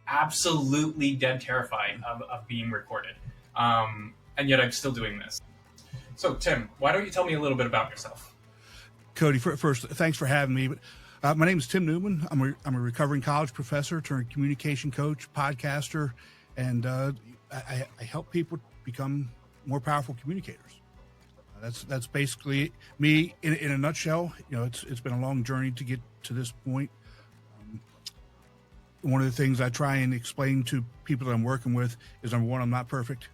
absolutely dead terrified of being recorded. And yet I'm still doing this. So, Tim, why don't you tell me a little bit about yourself? Cody, first, thanks for having me. My name is Tim Newman. I'm a recovering college professor turned communication coach, podcaster, and I help people become more powerful communicators. That's basically me in a nutshell. It's been a long journey to get to this point. One of the things I try and explain to people that I'm working with is, number one, I'm not perfect,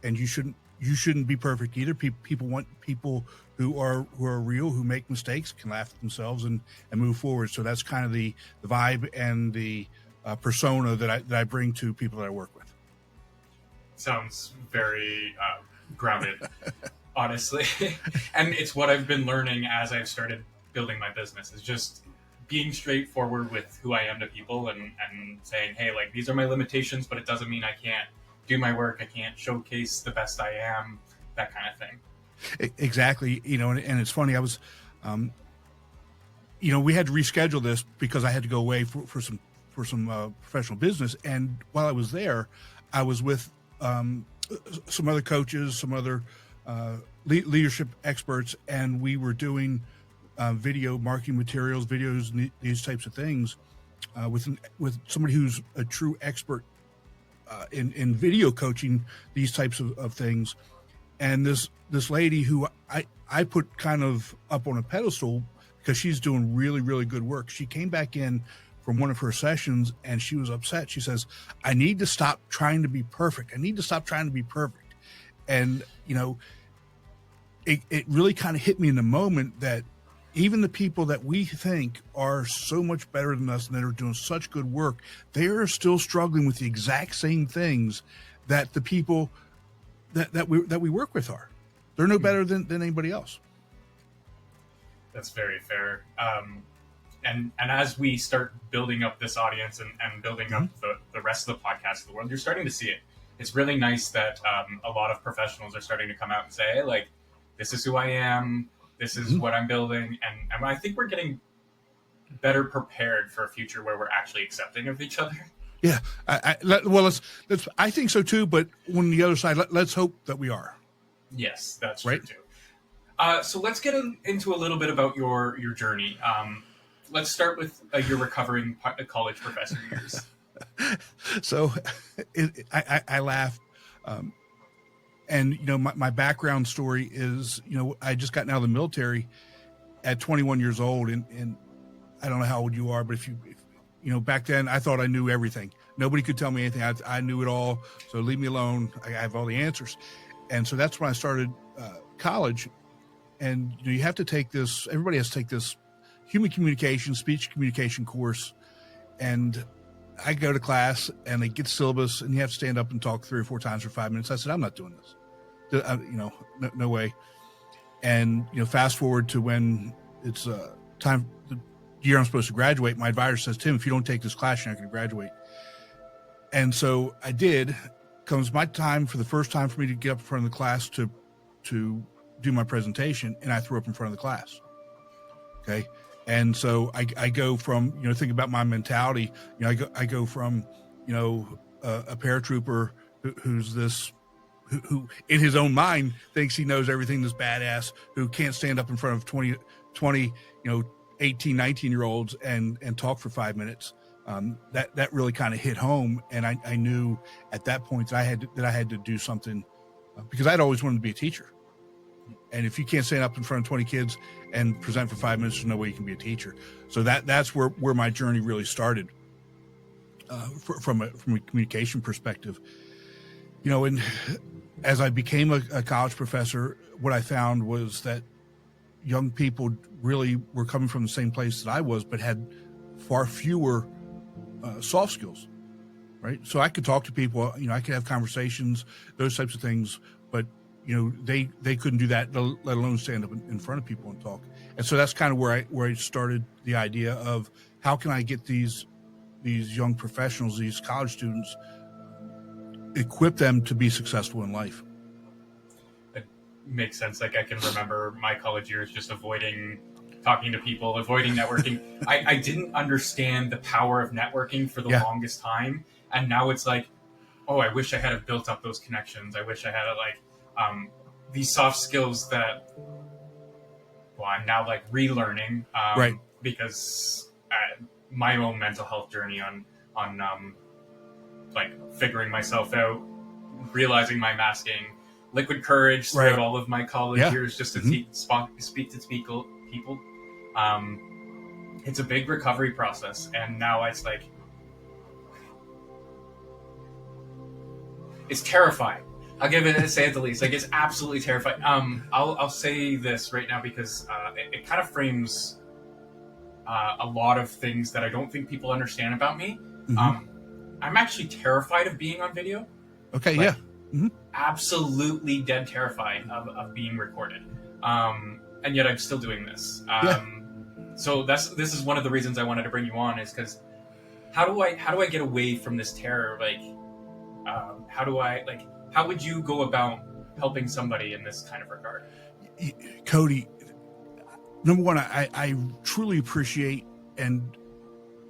and you shouldn't be perfect either. People want people who are real, who make mistakes, can laugh at themselves and move forward. So that's kind of the vibe and the persona that I bring to people that I work with. Sounds very grounded, honestly. And it's what I've been learning as I've started building my business, is just being straightforward with who I am to people and saying, hey, like, these are my limitations, but it doesn't mean I can't do my work. I can't showcase the best I am, that kind of thing. Exactly. And it's funny. I was, we had to reschedule this because I had to go away for some professional business. And while I was there, I was with some other coaches, some other leadership experts, and we were doing video marketing materials, videos, and these types of things with somebody who's a true expert in video coaching these types of things. And this lady who I put kind of up on a pedestal because she's doing really, really good work. She came back in from one of her sessions and she was upset. She says, I need to stop trying to be perfect. And, it really kind of hit me in the moment that even the people that we think are so much better than us and that are doing such good work, they are still struggling with the exact same things that the people that we work with are. They're no better than anybody else. That's very fair. And as we start building up this audience and building up the rest of the podcast of the world, you're starting to see it. It's really nice that a lot of professionals are starting to come out and say, hey, like, this is who I am. This is what I'm building. And I think we're getting better prepared for a future where we're actually accepting of each other. Yeah. Let's I think so too. But on the other side, let's hope that we are. Yes, that's right. True too. So let's get into a little bit about your journey. Let's start with your recovering college professor years. So I laugh. And, my background story is, I just gotten out of the military at 21 years old. And I don't know how old you are, but if back then I thought I knew everything. Nobody could tell me anything. I knew it all. So leave me alone. I have all the answers. And so that's when I started college. And you have to take this, everybody has to take this human communication, speech communication course. And I go to class and they get syllabus and you have to stand up and talk 3 or 4 times for 5 minutes. I said, I'm not doing this. No way. And, fast forward to when it's time, the year I'm supposed to graduate, my advisor says, Tim, if you don't take this class, you're not going to graduate. And so I did. Comes my time for the first time for me to get up in front of the class to do my presentation, and I threw up in front of the class. Okay. And so I go from, think about my mentality, I go from, a paratrooper who's this, who in his own mind thinks he knows everything, this badass who can't stand up in front of 20, 18, 19-year-olds and talk for 5 minutes. That really kind of hit home. And I knew at that point that I had to do something because I'd always wanted to be a teacher. And if you can't stand up in front of 20 kids and present for 5 minutes, there's no way you can be a teacher. So that's where my journey really started from a communication perspective. And as I became a college professor, what I found was that young people really were coming from the same place that I was, but had far fewer soft skills, right? So I could talk to people, I could have conversations, those types of things, but they couldn't do that, let alone stand up in front of people and talk. And so that's kind of where I started the idea of how can I get these young professionals, these college students, equip them to be successful in life. It makes sense. Like I can remember my college years just avoiding talking to people, avoiding networking. I didn't understand the power of networking for the longest time. And now it's like, oh, I wish I had built up those connections. I wish I had these soft skills that, well, I'm now like relearning, Right. because my own mental health journey on like figuring myself out, realizing my masking, liquid courage throughout Right. all of my college Yeah. years, just to speak to people. It's a big recovery process, and now it's like, it's terrifying. I'll give it, say at the least. Like, it's absolutely terrifying. I'll say this right now because it kind of frames a lot of things that I don't think people understand about me. I'm actually terrified of being on video. Okay. Like, yeah. Absolutely dead terrified of being recorded. And yet I'm still doing this. So this is one of the reasons I wanted to bring you on, is because how do I get away from this terror? Like, how would you go about helping somebody in this kind of regard? Cody, number one, I truly appreciate, and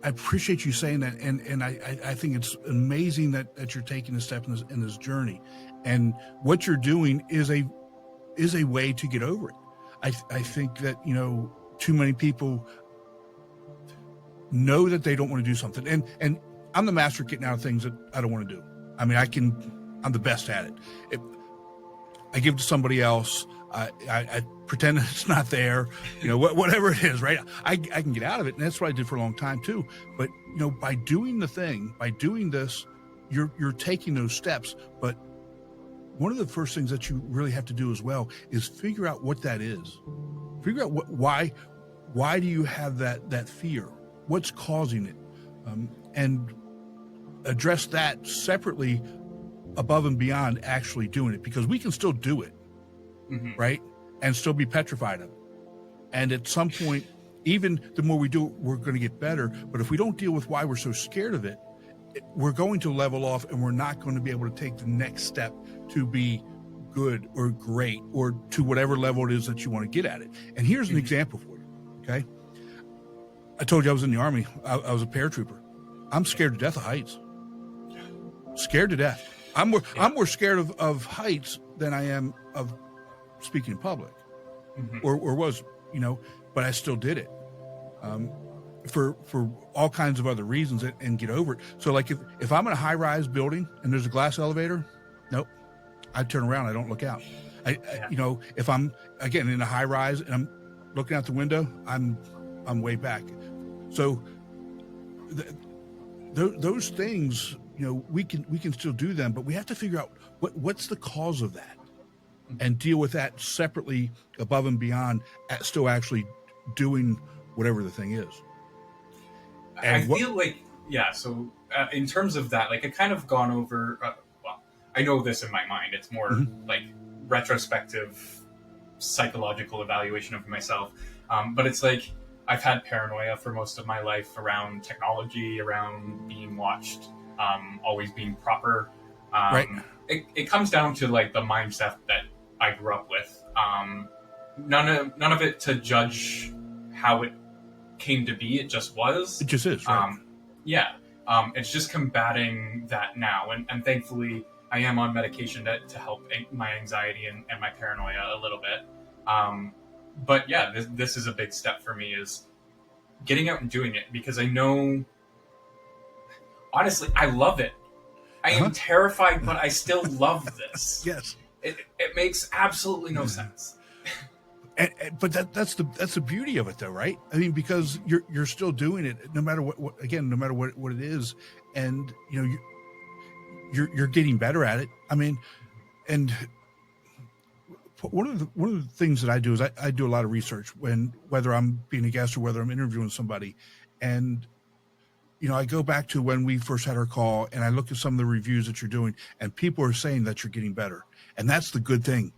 I appreciate you saying that, and I think it's amazing that you're taking a step in this journey, and what you're doing is a way to get over it. I think that, too many people know that they don't want to do something, and I'm the master at getting out of things that I don't want to do. I mean, I'm the best at it. I give it to somebody else. I pretend it's not there, whatever it is, right? I can get out of it. And that's what I did for a long time too. But, by doing by doing this, you're taking those steps. But one of the first things that you really have to do as well is figure out what that is. Figure out why do you have that fear? What's causing it? And address that separately above and beyond actually doing it, because we can still do it, right? And still be petrified of it. And at some point, even the more we do it, we're going to get better. But if we don't deal with why we're so scared of it, we're going to level off, and we're not going to be able to take the next step to be good or great or to whatever level it is that you want to get at it. And here's an example for you, okay? I told you I was in the Army. I was a paratrooper. I'm scared to death of heights. Scared to death. I'm more scared of heights than I am of speaking in public, or was, but I still did it, for all kinds of other reasons, and get over it. So like if I'm in a high rise building and there's a glass elevator, nope, I turn around. I don't look out. If I'm again in a high rise and I'm looking out the window, I'm way back. So those things, we can still do them, but we have to figure out what's the cause of that, and deal with that separately, above and beyond still actually doing whatever the thing is. And I feel like, so in terms of that, like, I kind of gone over, well, I know this in my mind. It's more like retrospective psychological evaluation of myself. But it's like, I've had paranoia for most of my life around technology, around being watched, always being proper. Right. It comes down to like the mindset that I grew up with. None of it to judge how it came to be. It just was. It just is. Right? It's just combating that now, and thankfully I am on medication to help my anxiety and my paranoia a little bit. But yeah, this is a big step for me, is getting out and doing it, because I know, honestly, I love it. I am terrified, but I still love this. Yes. It makes absolutely no sense. But that's the beauty of it, though, right? I mean, because you're still doing it, no matter what no matter what it is, and you're getting better at it. I mean, and one of the things that I do is I do a lot of research whether I'm being a guest or whether I'm interviewing somebody, and I go back to when we first had our call, and I look at some of the reviews that you're doing, and people are saying that you're getting better, and that's the good thing,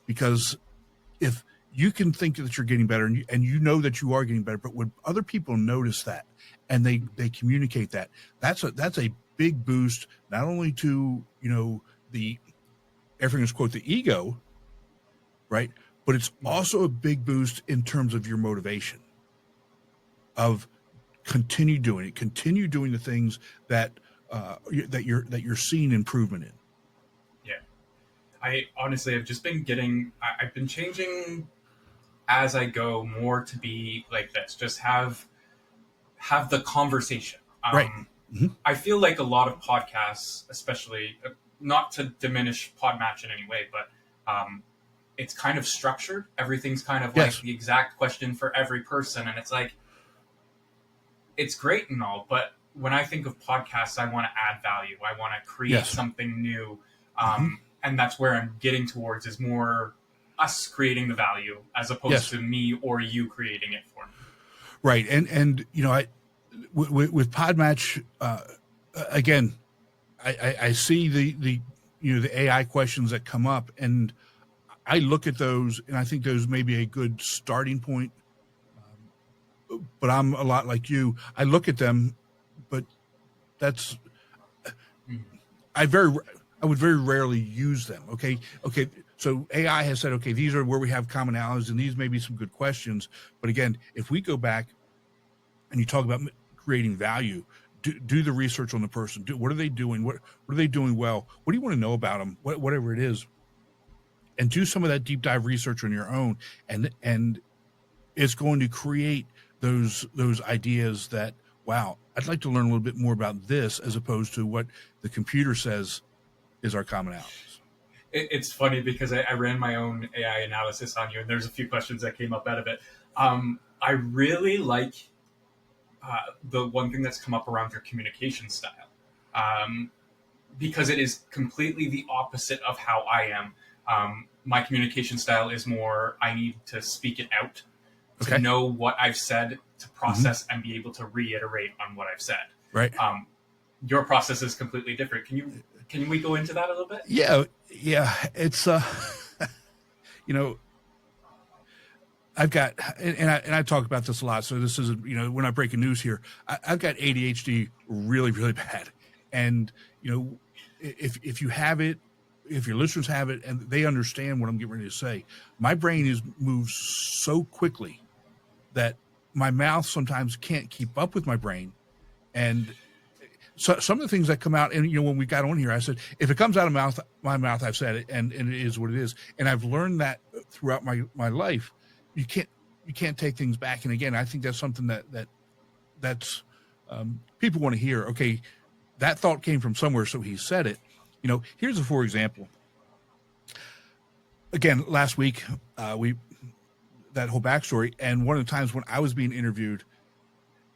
because if you can think that you're getting better, and you know that you are getting better, but when other people notice that and they communicate that's a big boost, not only to the everything is quote the ego, right? But it's also a big boost in terms of your motivation of continue doing the things that that you're seeing improvement in? Yeah, I honestly have just been I've been changing as I go more to be like this. Just have the conversation. Right. Mm-hmm. I feel like a lot of podcasts, especially not to diminish Podmatch in any way, but it's kind of structured. Everything's kind of Yes. like the exact question for every person, and it's like it's great and all, but when I think of podcasts, I want to add value. I want to create something new, and that's where I'm getting towards is more us creating the value as opposed to me or you creating it for me. Right, and you know, with Podmatch, again, I see the the AI questions that come up, and I look at those, and I think those may be a good starting point. But I'm a lot like you. I look at them, but that's I would very rarely use them. Okay. So AI has said, okay, these are where we have commonalities, and these may be some good questions. But again, if we go back and you talk about creating value, do the research on the person. What are they doing? What are they doing well? What do you want to know about them? Whatever it is, and do some of that deep dive research on your own, and it's going to create those ideas that, wow, I'd like to learn a little bit more about this as opposed to what the computer says is our commonalities. It's funny because I ran my own AI analysis on you, and there's a few questions that came up out of it. I really like the one thing that's come up around your communication style, because it is completely the opposite of how I am. My communication style is more, I need to speak it out to know what I've said, to process and be able to reiterate on what I've said. Right. Your process is completely different. Can we go into that a little bit? Yeah. It's I've got, and I talk about this a lot. So this is, we're not breaking news here. I've got ADHD really, really bad. And, if you have it, if your listeners have it and they understand what I'm getting ready to say, my brain moves so quickly that my mouth sometimes can't keep up with my brain. And so some of the things that come out, and when we got on here, I said, if it comes out of my mouth, I've said it, and it is what it is. And I've learned that throughout my life, you can't take things back. And again, I think that's something that's people want to hear. Okay, that thought came from somewhere, so he said it. Here's a for example. Again, last week that whole backstory, and one of the times when I was being interviewed,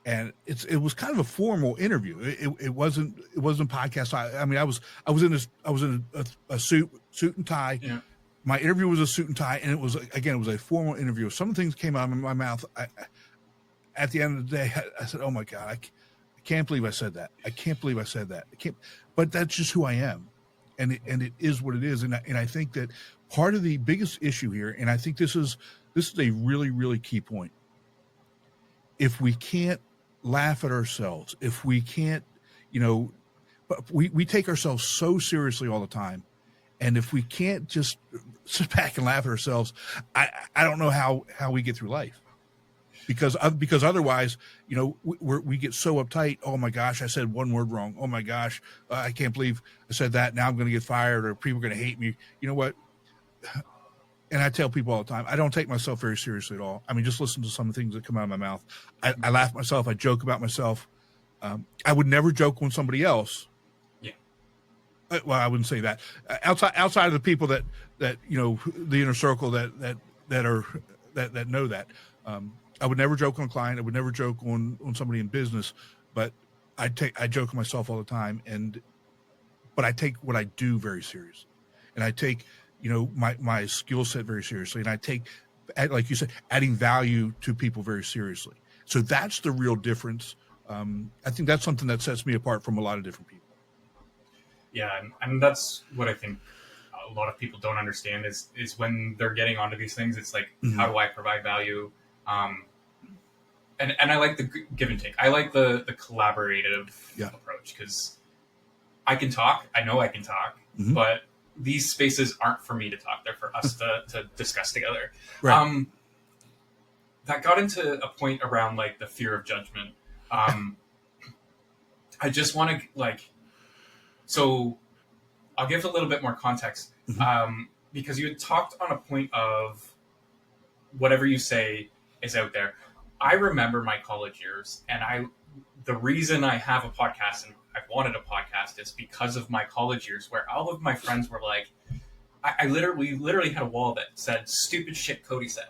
and it was kind of a formal interview. It wasn't podcast. I was in a suit and tie. Yeah. My interview was a suit and tie, and it was a formal interview. Some things came out of my mouth. At the end of the day, I said, "Oh my God, I can't believe I said that. I can't believe I said that. I can't." But that's just who I am, and it is what it is. And I think that part of the biggest issue here, and I think this is a really, really key point. If we can't laugh at ourselves, if we can't, we take ourselves so seriously all the time. And if we can't just sit back and laugh at ourselves, I don't know how we get through life, because otherwise, we get so uptight. Oh my gosh, I said one word wrong. Oh my gosh, I can't believe I said that. Now I'm going to get fired, or people are going to hate me. You know what? And I tell people all the time, I don't take myself very seriously at all. I mean, just listen to some of the things that come out of my mouth. I laugh at myself. I joke about myself. I would never joke on somebody else. Yeah. Well, I wouldn't say that. Outside of the people that the inner circle that know that. I would never joke on a client. I would never joke on somebody in business. But I joke on myself all the time. But I take what I do very seriously, and I take my skill set very seriously, and I take, like you said, adding value to people very seriously. So that's the real difference. I think that's something that sets me apart from a lot of different people. Yeah, and that's what I think a lot of people don't understand is when they're getting onto these things, it's like, how do I provide value? And I like the give and take. I like the collaborative approach, because I can talk. I know I can talk, but these spaces aren't for me to talk. They're for us to discuss together. Right. That got into a point around like the fear of judgment. I just want to So I'll give a little bit more context, Mm-hmm. because you had talked on a point of whatever you say is out there. I remember my college years, and the reason I have a podcast and I wanted a podcast is because of my college years, where all of my friends were like, we literally had a wall that said "stupid shit Cody said,"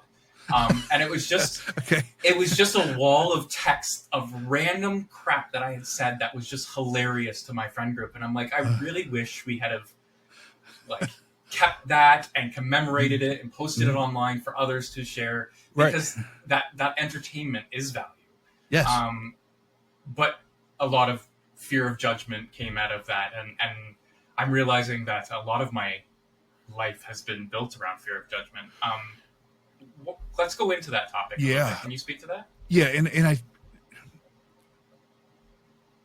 and Okay. it was just a wall of text of random crap that I had said that was just hilarious to my friend group, and I'm like, I really wish we had have like kept that and commemorated it and posted it online for others to share, Right. because that entertainment is value. Yes. But a lot of fear of judgment came out of that, and I'm realizing that a lot of my life has been built around fear of judgment. Let's go into that topic. Yeah. Can you speak to that? Yeah, and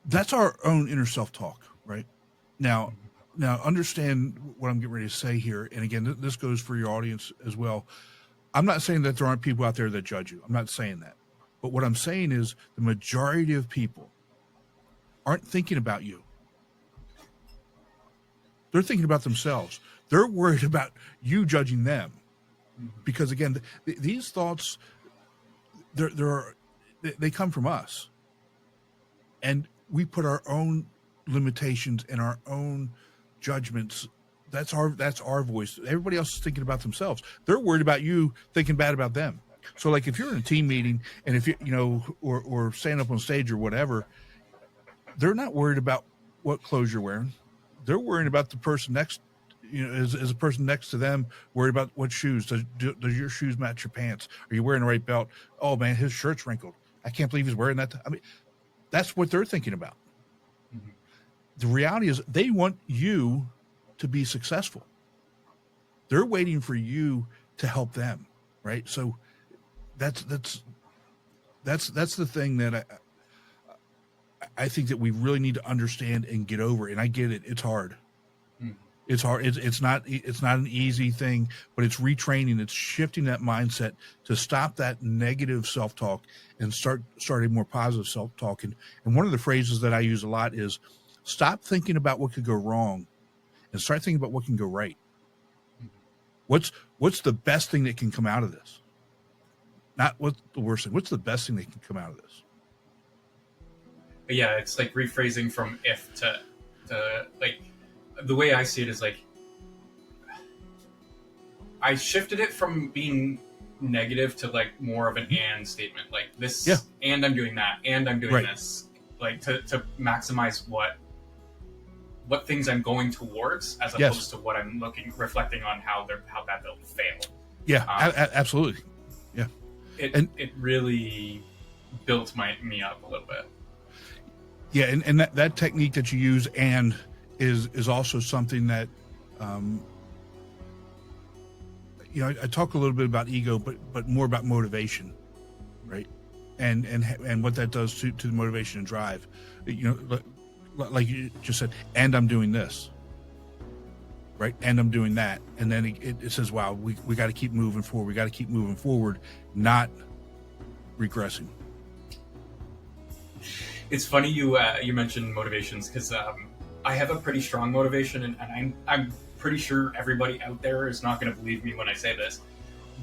that's our own inner self-talk, right? Now understand what I'm getting ready to say here. And again, this goes for your audience as well. I'm not saying that there aren't people out there that judge you. I'm not saying that. But what I'm saying is the majority of people aren't thinking about you. They're thinking about themselves. They're worried about you judging them. Because again, these thoughts, they come from us. And we put our own limitations and our own judgments. That's our voice. Everybody else is thinking about themselves. They're worried about you thinking bad about them. So like if you're in a team meeting and if or stand up on stage or whatever, they're not worried about what clothes you're wearing. They're worrying about the person next, is a person next to them worried about what shoes. Does your shoes match your pants? Are you wearing the right belt? Oh man, his shirt's wrinkled. I can't believe he's wearing that. I mean, that's what they're thinking about. Mm-hmm. The reality is they want you to be successful. They're waiting for you to help them, right? So that's the thing that I think that we really need to understand and get over. And I get it; it's hard. Mm. It's hard. It's not an easy thing, but it's retraining. It's shifting that mindset to stop that negative self-talk and start a more positive self-talk. And one of the phrases that I use a lot is stop thinking about what could go wrong and start thinking about what can go right. What's the best thing that can come out of this? Not what's the worst thing. What's the best thing that can come out of this? Yeah, it's like rephrasing from if to like, the way I see it is like, I shifted it from being negative to like more of an and statement, like this, yeah. And I'm doing that, and I'm doing this, like to maximize what things I'm going towards, as opposed to what I'm reflecting on how bad they'll fail. Yeah, absolutely. Yeah, it really built me up a little bit. Yeah, and that technique that you use and is also something that, I talk a little bit about ego, but more about motivation, right? And what that does to the motivation and drive. Like you just said, and I'm doing this, right? And I'm doing that. And then it says, wow, we got to keep moving forward. We got to keep moving forward, not regressing. It's funny you mentioned motivations, because I have a pretty strong motivation, and I'm pretty sure everybody out there is not going to believe me when I say this,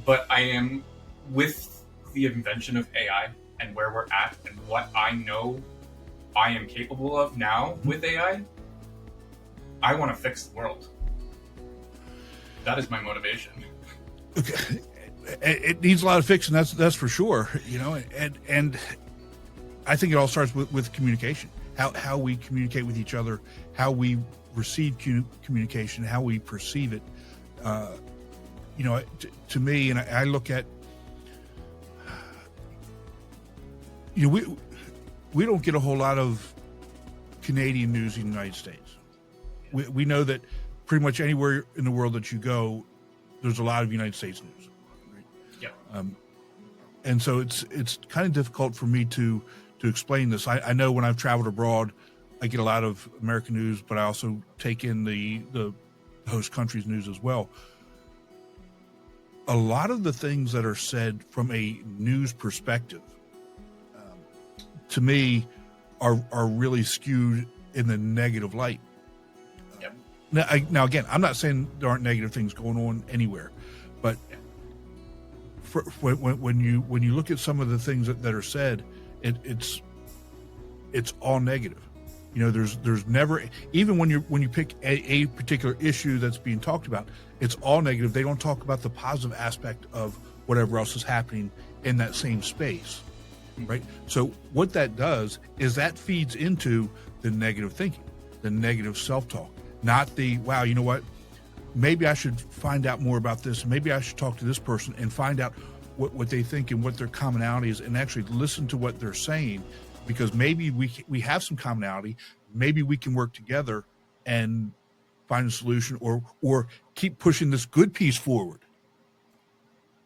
but I am, with the invention of AI and where we're at and what I know I am capable of now with AI, I want to fix the world. That is my motivation. Okay. It needs a lot of fixing, that's for sure, and I think it all starts with communication, how we communicate with each other, how we receive communication, how we perceive it. To me, and I look at, we don't get a whole lot of Canadian news in the United States. We know that pretty much anywhere in the world that you go, there's a lot of United States news. Right? Yeah. And so it's kind of difficult for me to explain this. I know when I've traveled abroad, I get a lot of American news, but I also take in the host country's news as well. A lot of the things that are said from a news perspective, to me, are really skewed in the negative light. Now again, I'm not saying there aren't negative things going on anywhere, but when you look at some of the things that are said, it's all negative. You know, there's never, even when you pick a particular issue that's being talked about, it's all negative. They don't talk about the positive aspect of whatever else is happening in that same space, right? So what that does is that feeds into the negative thinking, the negative self-talk, not the, wow, you know what? Maybe I should find out more about this. Maybe I should talk to this person and find out what they think and what their commonality is, and actually listen to what they're saying, because maybe we have some commonality. Maybe we can work together and find a solution, or keep pushing this good piece forward.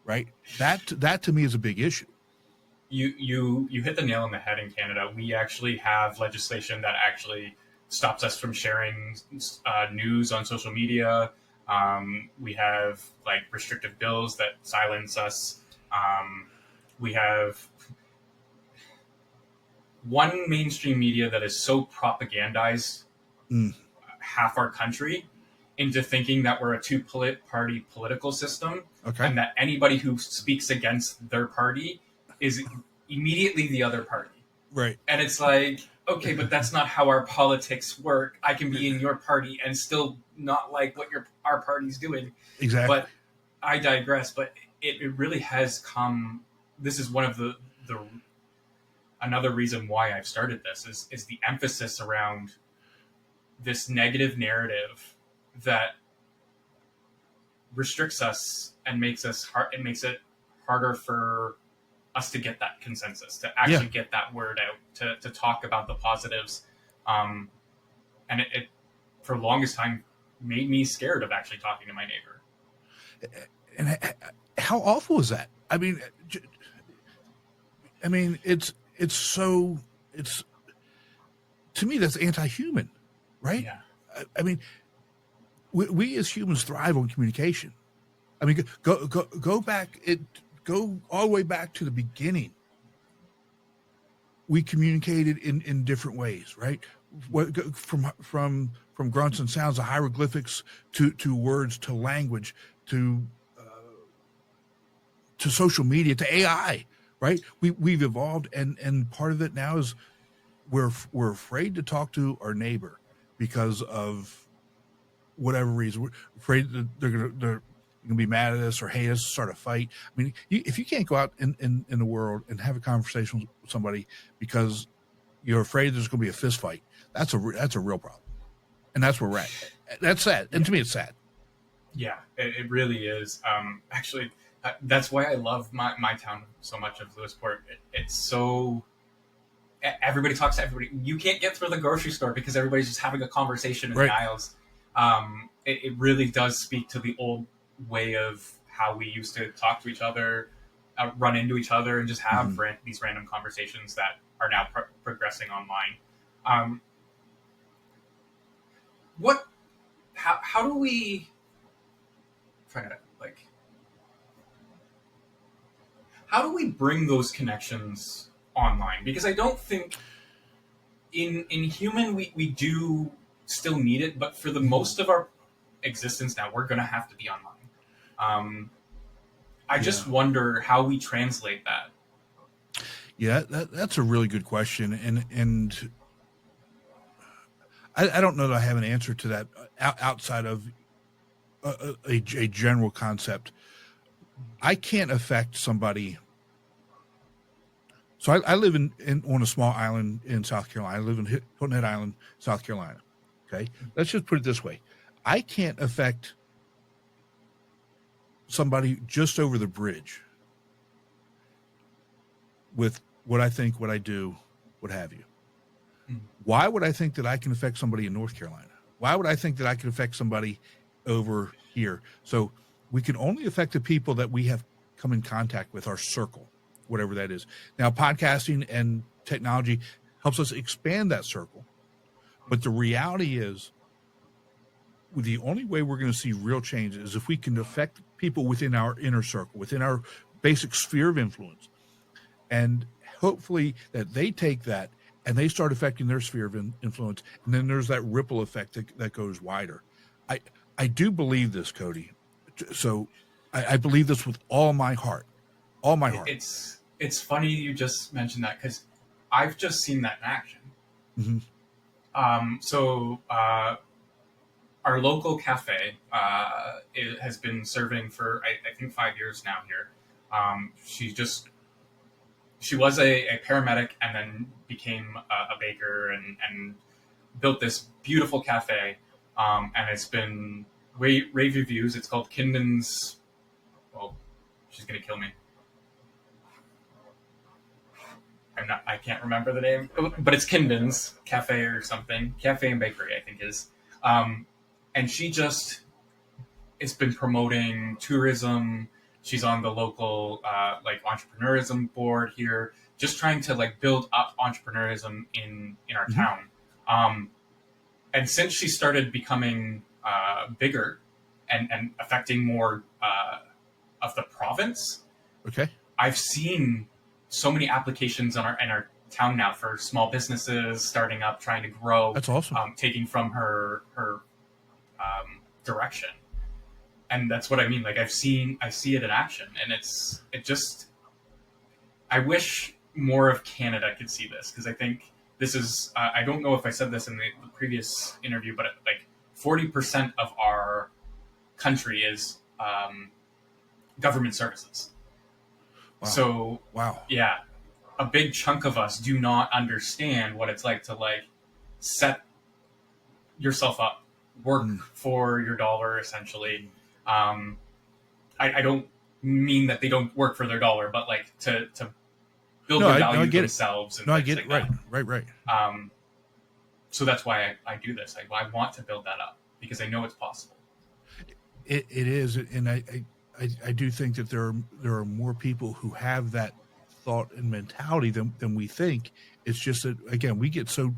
Right? That to me is a big issue. You hit the nail on the head. In Canada, we actually have legislation that actually stops us from sharing news on social media. We have like restrictive bills that silence us. We have one mainstream media that is so propagandized half our country into thinking that we're a two-party political system, and that anybody who speaks against their party is immediately the other party. Right. And it's like, okay, but that's not how our politics work. I can be in your party and still not like what our party's doing. Exactly. But I digress. But it really has come. This is one of the another reason why I've started this is the emphasis around this negative narrative that restricts us and makes us hard. It makes it harder for us to get that consensus, to actually get that word out, to talk about the positives. And it for the longest time made me scared of actually talking to my neighbor. And how awful is that? I mean, it's to me, that's anti-human, right? Yeah. I mean, we as humans thrive on communication. I mean, go back, go all the way back to the beginning. We communicated in different ways, right? From grunts and sounds to hieroglyphics to words to language to social media to AI, right? We've evolved, and part of it now is we're afraid to talk to our neighbor because of whatever reason. We're afraid that they're gonna be mad at us or hate us, start a fight. I mean, if you can't go out in the world and have a conversation with somebody because you're afraid there's going to be a fist fight, that's a real problem, and that's where we're at. That's sad, and to me, it's sad. Yeah, it really is. Actually, that's why I love my town so much of Lewisport. It's so everybody talks to everybody. You can't get through the grocery store because everybody's just having a conversation in the aisles. It really does speak to the old way of how we used to talk to each other, run into each other, and just have these random conversations that are now progressing online. How do we try to how do we bring those connections online? Because I don't think in human we do still need it, but for the most of our existence now, we're going to have to be online. I just wonder how we translate that. Yeah, that's a really good question, and I don't know that I have an answer to that outside of a general concept. I can't affect somebody. So I live on a small island in South Carolina. I live in Hilton Head Island, South Carolina. Okay, let's just put it this way: I can't affect somebody just over the bridge with what I think, what I do, what have you. Why would I think that I can affect somebody in North Carolina? Why would I think that I can affect somebody over here? So we can only affect the people that we have come in contact with, our circle, whatever that is. Now, podcasting and technology helps us expand that circle. But the reality is, the only way we're going to see real change is if we can affect people within our inner circle, within our basic sphere of influence. And hopefully that they take that and they start affecting their sphere of influence. And then there's that ripple effect that goes wider. I I do believe this, Cody. So I believe this with all my heart, all my heart. It's funny you just mentioned that because I've just seen that in action. Mm-hmm. So our local cafe it has been serving for I think 5 years now here. She was a paramedic and then became a baker and built this beautiful cafe. And it's been rave reviews. It's called Kinden's. Oh, she's gonna kill me. I can't remember the name, but it's Kinden's Cafe or something. Cafe and Bakery, I think is. Um, and she just it's been promoting tourism. She's on the local like entrepreneurism board here, just trying to like build up entrepreneurism in our Mm-hmm. town. Um, and since she started becoming bigger and affecting more of the province, Okay. I've seen so many applications in our town now for small businesses starting up, trying to grow, That's awesome. taking from her direction. And that's what I mean. Like I see it in action, and it just. I wish more of Canada could see this because I think this is. I don't know if I said this in the previous interview, but like 40% of our country is government services. Wow. So Wow. yeah, a big chunk of us do not understand what it's like to like set yourself up, work for your dollar essentially. I don't mean that they don't work for their dollar, but like to build No, their I value get it. themselves and No, I things get like it. Right. that. Right. So that's why I do this. I want to build that up because I know it's possible. It is, and I do think that there are more people who have that thought and mentality than we think. It's just that again, we get so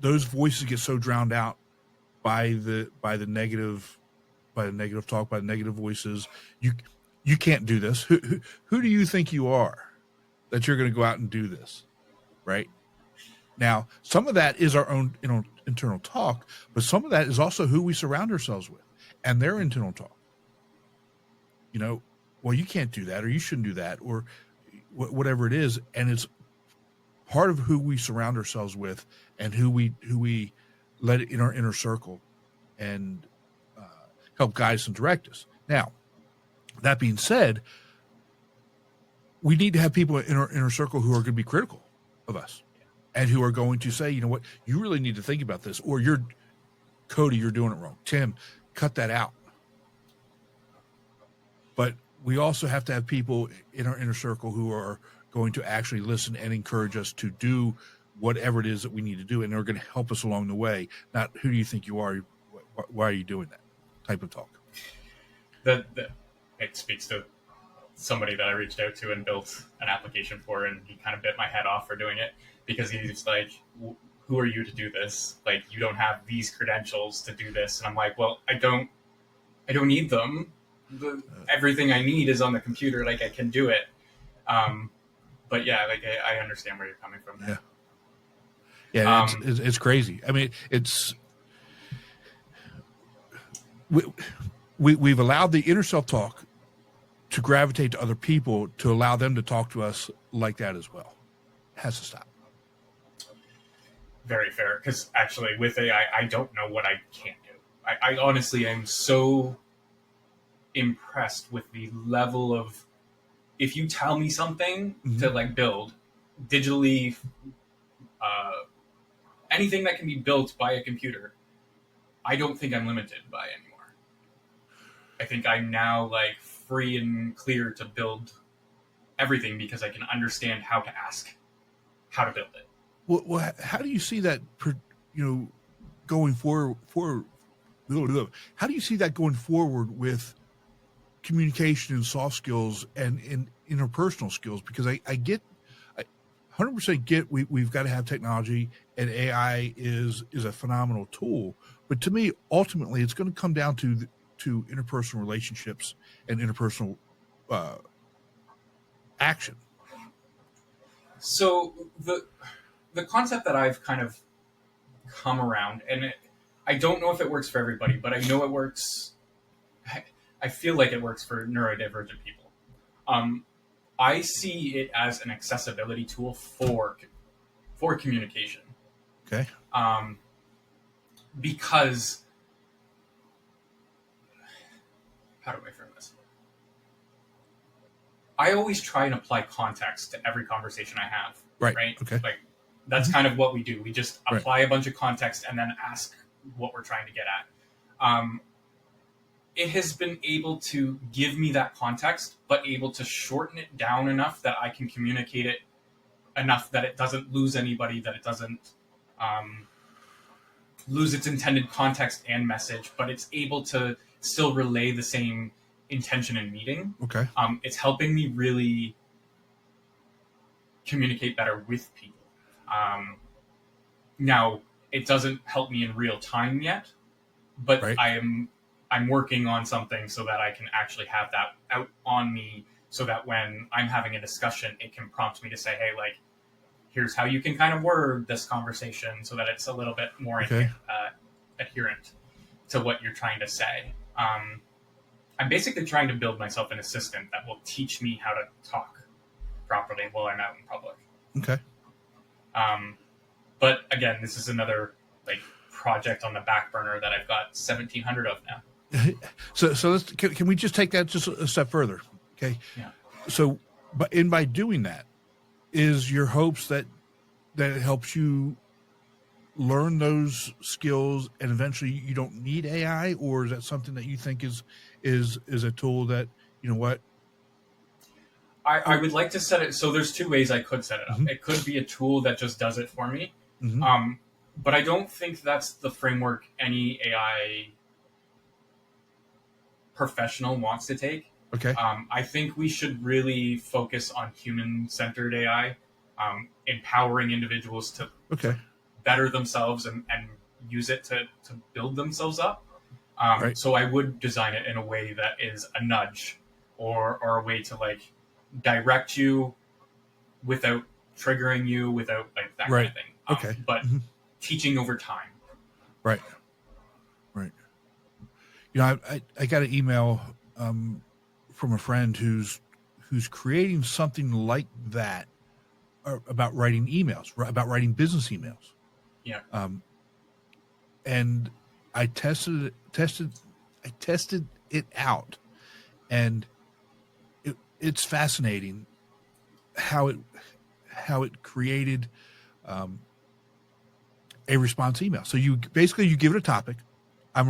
those voices get so drowned out by the negative talk, by the negative voices. You can't do this. Who do you think you are that you're going to go out and do this? Right now, some of that is our own internal talk, but some of that is also who we surround ourselves with and their internal talk. Well, you can't do that, or you shouldn't do that, or whatever it is, and it's part of who we surround ourselves with and who we let in our inner circle and help guide us and direct us. Now, that being said, we need to have people in our inner circle who are going to be critical of us and who are going to say, you know what, you really need to think about this, or Cody, you're doing it wrong. Tim, cut that out. But we also have to have people in our inner circle who are going to actually listen and encourage us to do whatever it is that we need to do, and they're going to help us along the way. Not who do you think you are? Why are you doing that type of talk? It speaks to somebody that I reached out to and built an application for, and he kind of bit my head off for doing it because he's like, "Who are you to do this? Like, you don't have these credentials to do this." And I'm like, "Well, I don't need them. Everything I need is on the computer. Like, I can do it." But yeah, like I understand where you're coming from. Yeah. Yeah, it's crazy. I mean, we've allowed the inner self talk to gravitate to other people to allow them to talk to us like that as well. It has to stop. Very fair, because actually with AI, I don't know what I can't do. I honestly am so impressed with the level of, if you tell me something to like build digitally, anything that can be built by a computer, I don't think I'm limited by anymore. I think I'm now like free and clear to build everything because I can understand how to ask how to build it. Well, how do you see that? Going forward. How do you see that going forward with communication and soft skills and interpersonal skills? Because I 100% get we've got to have technology, and AI is a phenomenal tool. But to me, ultimately, it's going to come down to interpersonal relationships and interpersonal action. So the concept that I've kind of come around, and I don't know if it works for everybody, but I know it works. I feel like it works for neurodivergent people. I see it as an accessibility tool for communication. Okay. Because how do I frame this? I always try and apply context to every conversation I have. Right. Okay. Like that's kind of what we do. We just apply right. a bunch of context and then ask what we're trying to get at. It has been able to give me that context, but able to shorten it down enough that I can communicate it enough that it doesn't lose anybody, that it doesn't lose its intended context and message, but it's able to still relay the same intention and meaning. Okay. It's helping me really communicate better with people. Now, it doesn't help me in real time yet, but right. I'm working on something so that I can actually have that out on me, so that when I'm having a discussion, it can prompt me to say, hey, like, here's how you can kind of word this conversation so that it's a little bit more adherent to what you're trying to say. I'm basically trying to build myself an assistant that will teach me how to talk properly while I'm out in public. Okay. But again, this is another like project on the back burner that I've got 1,700 of now. So can we just take that just a step further? Okay. Yeah. So, by doing that, is your hopes that it helps you learn those skills and eventually you don't need AI, or is that something that you think is a tool that, you know what? I would like to set it. So there's two ways I could set it up. Mm-hmm. It could be a tool that just does it for me. Mm-hmm. But I don't think that's the framework any AI professional wants to take. Okay. I think we should really focus on human-centered AI, empowering individuals to better themselves and use it to build themselves up. Right. So I would design it in a way that is a nudge or a way to like direct you without triggering you, without like that kind of thing. Okay. But teaching over time. Right. Right. You know, I got an email from a friend who's creating something like that about writing emails, about writing business emails. Yeah. And I tested it out, and it's fascinating how it created a response email. So you give it a topic. I'm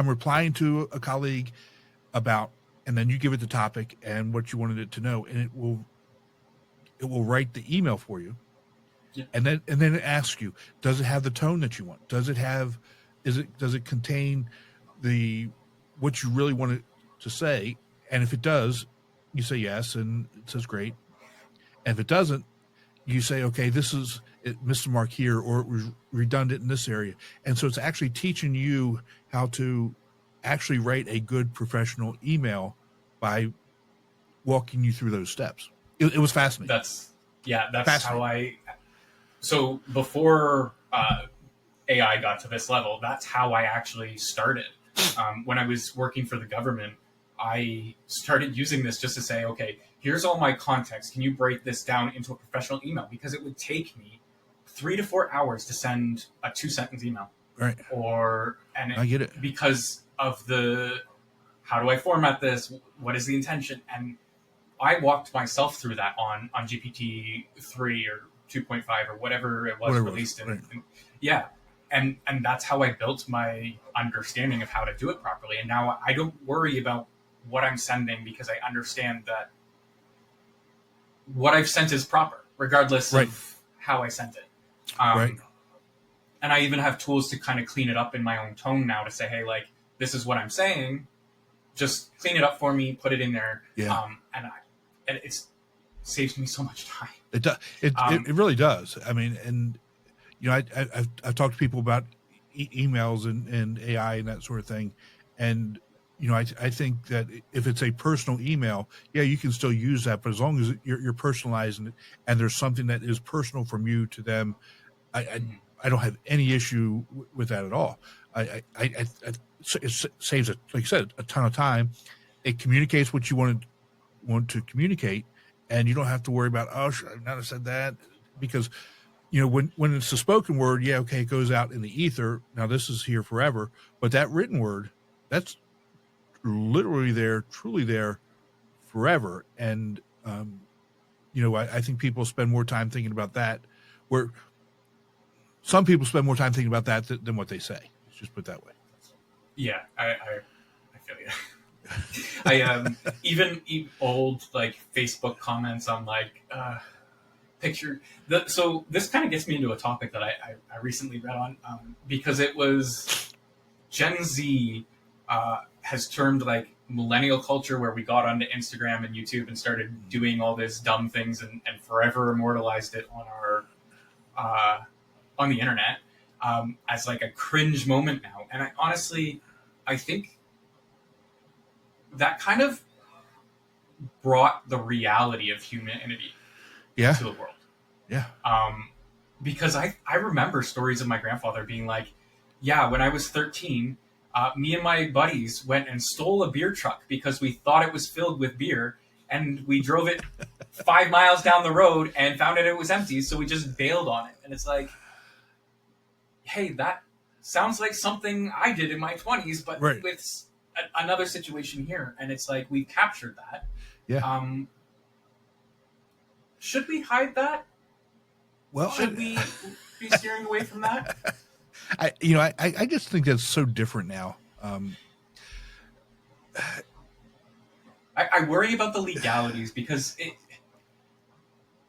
replying to a colleague about, and then you give it the topic and what you wanted it to know, and it will write the email for you. Yeah. And then it asks you, does it have the tone that you want? Does it contain what you really want it to say? And if it does, you say yes, and it says great. And if it doesn't, you say, okay, this is it missed the mark here, or it was redundant in this area. And so it's actually teaching you how to actually write a good professional email by walking you through those steps. It was fascinating. That's how so before AI got to this level, that's how I actually started. When I was working for the government, I started using this just to say, okay, here's all my context. Can you break this down into a professional email? Because it would take me 3 to 4 hours to send a 2-sentence email. Right. I get it. Because of how do I format this? What is the intention? And I walked myself through that on GPT-3 or 2.5 or whatever it was released in. Right. Yeah. And that's how I built my understanding of how to do it properly. And now I don't worry about what I'm sending, because I understand that what I've sent is proper, regardless of how I sent it. And I even have tools to kind of clean it up in my own tone now to say, hey, like, this is what I'm saying. Just clean it up for me, put it in there. Yeah. And it saves me so much time. It does. It really does. I mean, and you know, I've talked to people about emails and AI and that sort of thing, and you know, I think that if it's a personal email, yeah, you can still use that, but as long as you're personalizing it and there's something that is personal from you to them, I don't have any issue with that at all. It saves, like you said, a ton of time. It communicates what you want to communicate, and you don't have to worry about, oh, should I not have said that? Because, when it's a spoken word, yeah, okay, it goes out in the ether. Now this is here forever, but that written word, that's literally there, truly there forever. And, I think people spend more time thinking about that, where some people spend more time thinking about that than what they say. Let's just put it that way. Yeah, I feel you. I even old like Facebook comments on like picture. So this kind of gets me into a topic that I recently read on because it was Gen Z has termed like millennial culture, where we got onto Instagram and YouTube and started doing all these dumb things and forever immortalized it on our on the internet as like a cringe moment now. And I think that kind of brought the reality of humanity to the world. Yeah. Because I remember stories of my grandfather being like, yeah, when I was 13, me and my buddies went and stole a beer truck because we thought it was filled with beer, and we drove it 5 miles down the road and found out it was empty, so we just bailed on it. And it's like, hey, that sounds like something I did in my 20s, but right. with another situation here. And it's like, we captured that. Yeah. Should we hide that? Well, should we be steering away from that? I just think that's so different now. I worry about the legalities because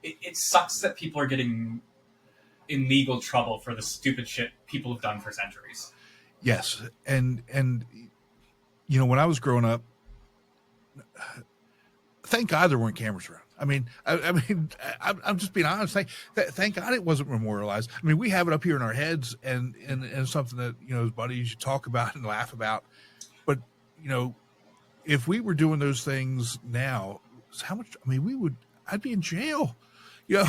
it sucks that people are getting in legal trouble for the stupid shit people have done for centuries. Yes, and when I was growing up, thank God there weren't cameras around. I mean, I'm just being honest. Thank God it wasn't memorialized. I mean, we have it up here in our heads, and something that as buddies you talk about and laugh about. But if we were doing those things now, how much? I mean, I'd be in jail. But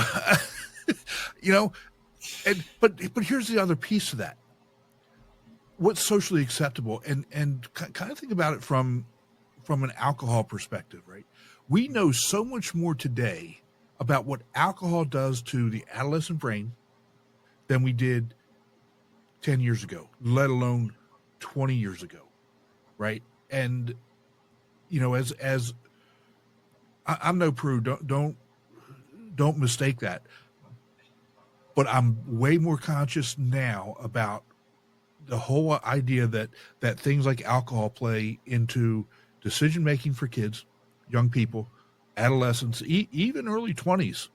here's the other piece of that. What's socially acceptable, and kind of think about it from an alcohol perspective, right? We know so much more today about what alcohol does to the adolescent brain than we did 10 years ago, let alone 20 years ago, right? And as I'm no prude, don't mistake that. But I'm way more conscious now about the whole idea that things like alcohol play into decision making for kids, young people, adolescents, even early 20s,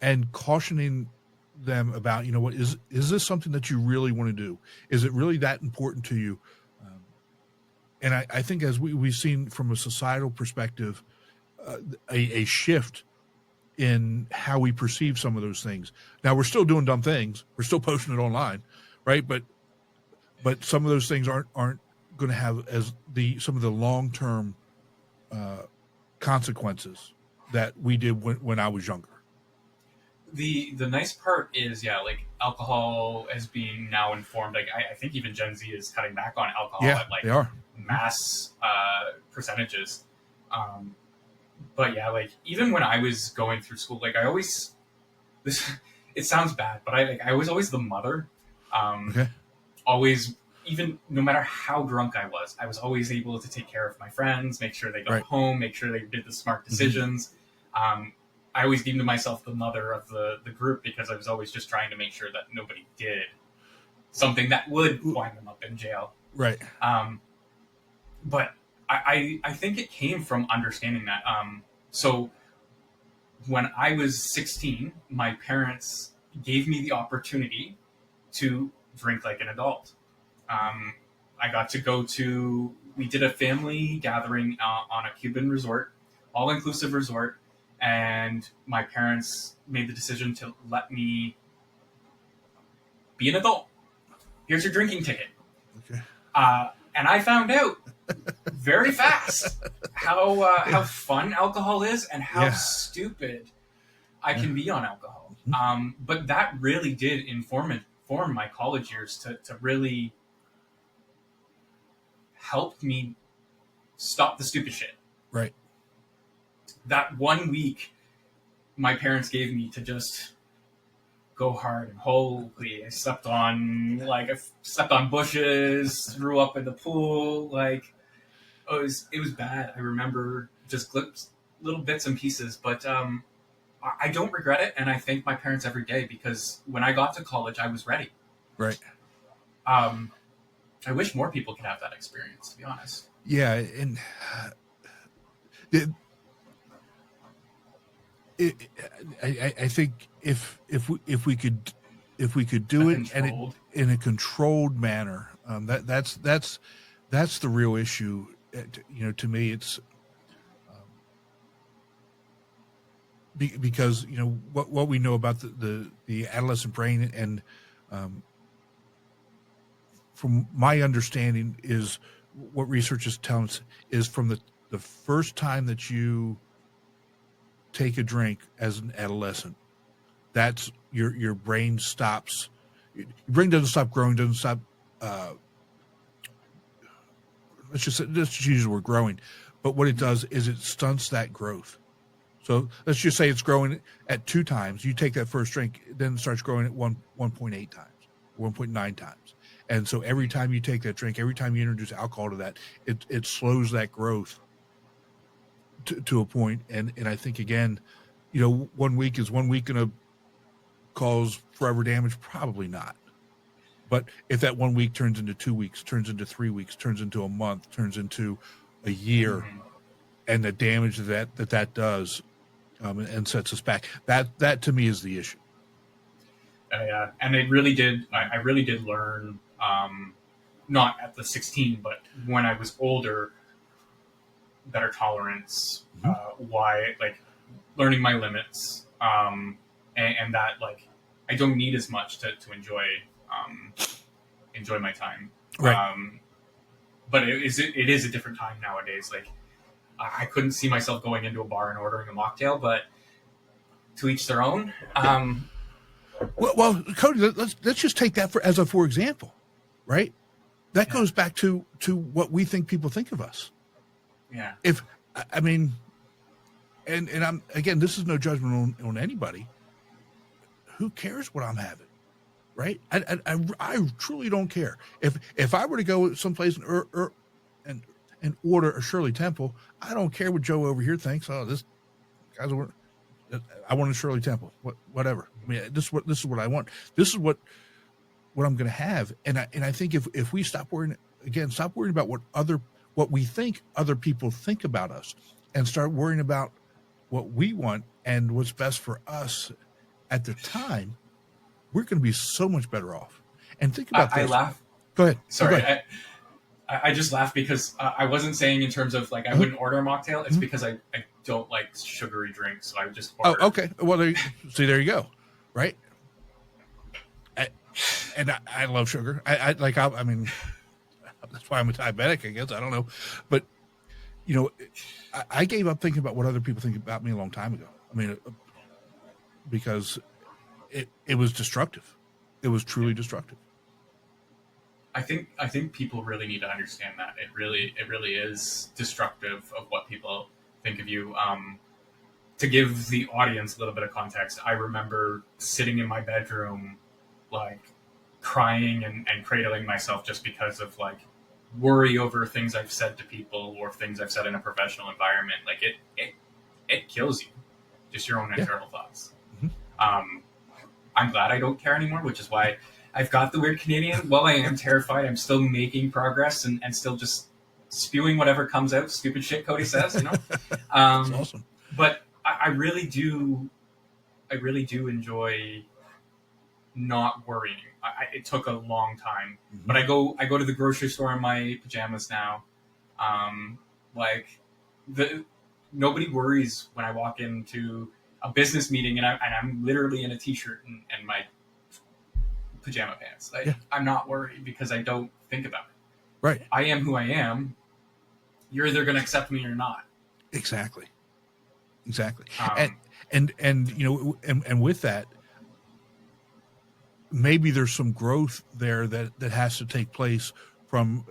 and cautioning them about, is this something that you really want to do? Is it really that important to you? And I think as we've seen from a societal perspective, a shift in how we perceive some of those things. Now we're still doing dumb things. We're still posting it online, right? But some of those things aren't going to have some of the long-term consequences that we did when I was younger. The nice part is, like alcohol as being now informed. Like I think even Gen Z is cutting back on alcohol at like they are. mass percentages. But yeah, like even when I was going through school, like it sounds bad, but I was always the mother. Okay. Always, even no matter how drunk I was always able to take care of my friends, make sure they got home, make sure they did the smart decisions. Mm-hmm. I always deemed myself the mother of the group because I was always just trying to make sure that nobody did something that would wind them up in jail. Right. But I think it came from understanding that. So when I was 16, my parents gave me the opportunity to drink like an adult. I got to we did a family gathering on a Cuban resort, all-inclusive resort, and my parents made the decision to let me be an adult. Here's your drinking ticket. Okay. And I found out very fast how fun alcohol is and how stupid I can be on alcohol. But that really did inform form my college years to really help me stop the stupid shit. Right. That 1 week my parents gave me to just go hard, and holy, I slept on bushes, threw up in the pool, like it was bad. I remember just little bits and pieces, but I don't regret it, and I thank my parents every day, because when I got to college, I was ready. Right. I wish more people could have that experience, to be honest. Yeah, and I think if we could do it and in a controlled manner, that's the real issue. To me, it's because what we know about the adolescent brain, and from my understanding, is what research is telling us is from the first time that you take a drink as an adolescent, that's your brain stops. Your brain doesn't stop growing, doesn't stop. Let's just use the word growing, but what it does is it stunts that growth. So let's just say it's growing at 2 times. You take that first drink, then it starts growing at 1.8 times, 1.9 times. And so every time you take that drink, every time you introduce alcohol to that, it slows that growth to a point. And I think, again, 1 week is 1 week going to cause forever damage? Probably not. But if that 1 week turns into 2 weeks, turns into 3 weeks, turns into a month, turns into a year, and the damage that does, and sets us back, that to me is the issue. Yeah, and I really did learn, not at the 16, but when I was older, better tolerance, why, like, learning my limits, and that, like, I don't need as much to enjoy my time. Right. But it is a different time nowadays. Like, I couldn't see myself going into a bar and ordering a mocktail, but to each their own. Well, Cody, let's just take that for example, right? That goes back to what we think people think of us. Yeah. If I mean, and I'm, again, this is no judgment on anybody. Who cares what I'm having, right? I truly don't care. If I were to go someplace and order a Shirley Temple, I don't care what Joe over here thinks. Oh, this guy's I want a Shirley Temple. Whatever. I mean, this is what I want. This is what I'm going to have. And I think if we stop worrying about what we think other people think about us, and start worrying about what we want and what's best for us at the time, we're going to be so much better off. And think about this. I laugh. Go ahead. Sorry. Go ahead. I just laugh because I wasn't saying in terms of, like, I wouldn't order a mocktail. It's because I don't like sugary drinks, so I would just order. Oh, okay. Well, there you go. Right. And I love sugar. I mean, that's why I'm a diabetic, I guess. I don't know. But, I gave up thinking about what other people think about me a long time ago. I mean, because it was destructive. It was truly destructive. I think people really need to understand that it really is destructive of what people think of you. To give the audience a little bit of context, I remember sitting in my bedroom, like, crying and cradling myself just because of, like, worry over things I've said to people or things I've said in a professional environment. Like, it kills you, just your own internal thoughts. Mm-hmm. I'm glad I don't care anymore, which is why I've got the weird Canadian. While I am terrified, I'm still making progress and still just spewing whatever comes out. Stupid shit Cody says, That's awesome. But I really do enjoy not worrying. It took a long time, but I go to the grocery store in my pajamas now. Nobody worries when I walk into a business meeting and I'm literally in a t-shirt and my pajama pants. I'm not worried because I don't think about it. Right. I am who I am. You're either going to accept me or not. Exactly. And with that, maybe there's some growth there that has to take place from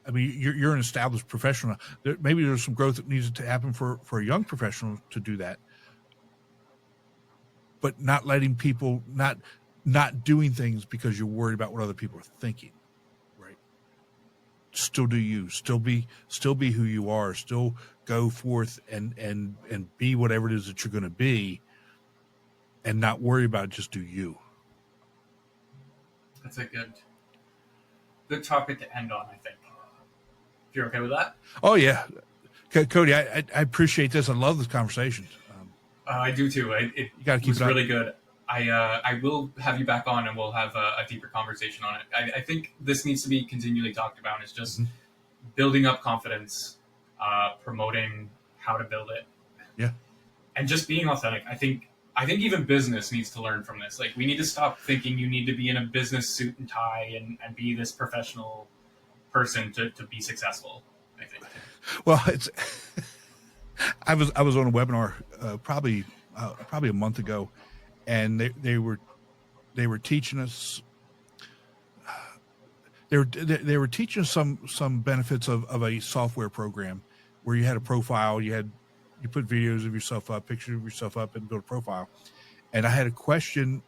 I mean, you're an established professional. Maybe there's some growth that needs to happen for a young professional to do that, but not letting people not doing things because you're worried about what other people are thinking. Right. Still do you. Still be who you are. Still go forth and be whatever it is that you're going to be, and not worry about it. Just do you. That's a good topic to end on, I think. If you're okay with that? Oh yeah, Cody, I appreciate this. I love this conversation. I do too. You got to keep was it really good. I will have you back on, and we'll have a deeper conversation on it. I think this needs to be continually talked about. It's just building up confidence, promoting how to build it, yeah, and just being authentic. I think even business needs to learn from this. Like, we need to stop thinking you need to be in a business suit and tie and be this professional person to be successful, I think. Well, it's I was on a webinar probably a month ago, and they were teaching us they were teaching us some benefits of a software program where you had a profile, you put videos of yourself up, pictures of yourself up, and build a profile. And I had a question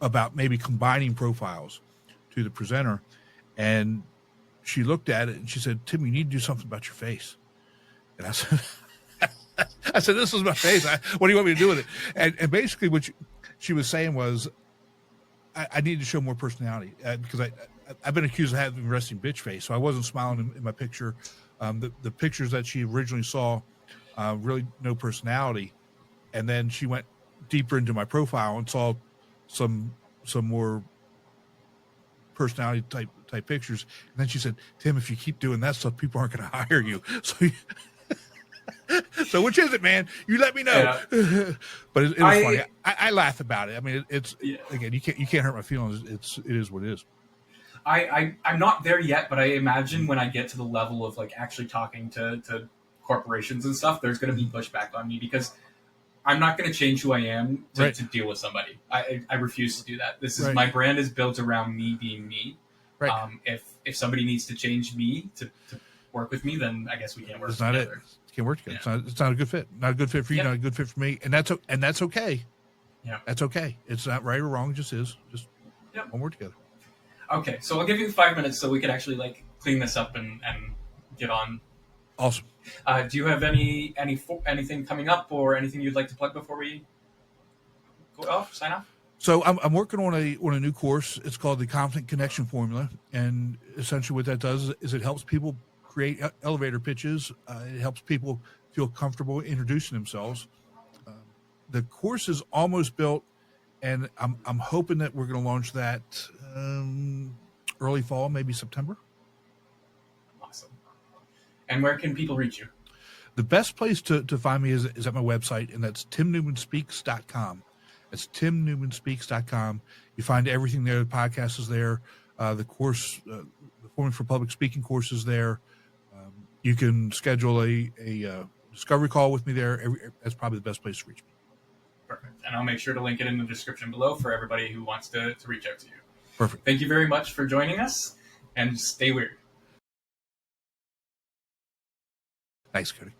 about maybe combining profiles to the presenter, and she looked at it and she said, "Tim, you need to do something about your face." And I said, "This is my face. What do you want me to do with it?" And basically what she was saying was, I need to show more personality because I've been accused of having resting bitch face. So I wasn't smiling in my picture. The pictures that she originally saw, really no personality. And then she went deeper into my profile and saw some more personality type pictures. And then she said, "Tim, if you keep doing that stuff, people aren't going to hire you." So which is it, man? You let me know. Yeah. But it was funny. I laugh about it. I mean, it's again, you can't hurt my feelings. It is what it is. I'm not there yet, but I imagine when I get to the level of like actually talking to corporations and stuff, there's going to be pushback on me because I'm not going to change who I am to deal with somebody. I refuse to do that. This is my brand is built around me being me. Right. If somebody needs to change me to work with me, then I guess we can't work together. That's not it. Can't work together. Yeah. It's not a good fit. Not a good fit for you. Not a good fit for me. And that's okay. Yeah, that's okay. It's not right or wrong. It just is. Just won't work together. Okay, so I'll give you 5 minutes so we can actually like clean this up and get on. Awesome. Do you have anything coming up or anything you'd like to plug before we go off? Sign off. So I'm working on a new course. It's called the Confident Connection Formula, and essentially what that does is it helps people create elevator pitches. It helps people feel comfortable introducing themselves. The course is almost built, and I'm hoping that we're going to launch that early fall, maybe September. Awesome. And where can people reach you? The best place to find me is at my website, and that's timnewmanspeaks.com. That's timnewmanspeaks.com. You find everything there. The podcast is there. The course, the Forming for Public Speaking course is there. You can schedule a discovery call with me there. That's probably the best place to reach me. Perfect. And I'll make sure to link it in the description below for everybody who wants to reach out to you. Perfect. Thank you very much for joining us, and stay weird. Thanks, Cody.